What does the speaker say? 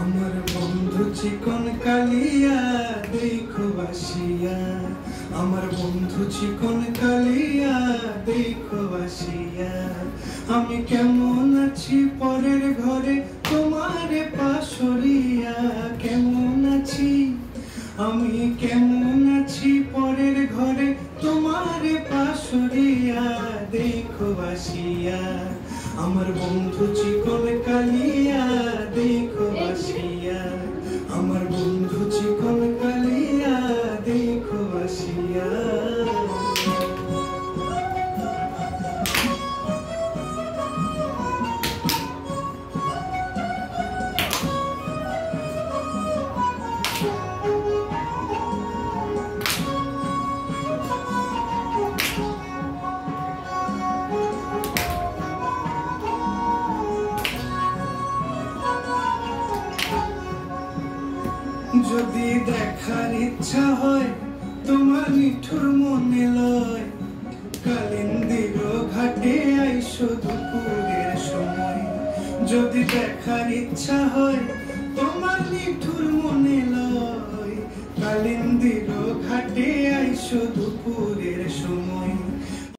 আমার বন্ধু চিকন কালিয়া দেখো বাসিয়া, আমার বন্ধু চিকন কালিয়া দেখো বাসিয়া। আমি কেমন আছি পরের ঘরে তোমার পাশরিয়া, কেমন আছি আমি কেমন আছি পরের ঘরে তোমার পাশরিয়া দেখো বাসিয়া। আমার বন্ধু চিকন কালিয়া দেখো বাসিয়া, আমার বন্ধু চিকন কালিয়া দেখো বাসিয়া। যদি দেখার ইচ্ছা হয় তোমার নিঠুর মনে লয়, কালিন্দির ঘাটে আইসো দুপুরের সময়। যদি দেখার ইচ্ছা হয় তোমার নিঠুর মনে লয়, কালিন্দির ঘাটে আইসো দুপুরের সময়।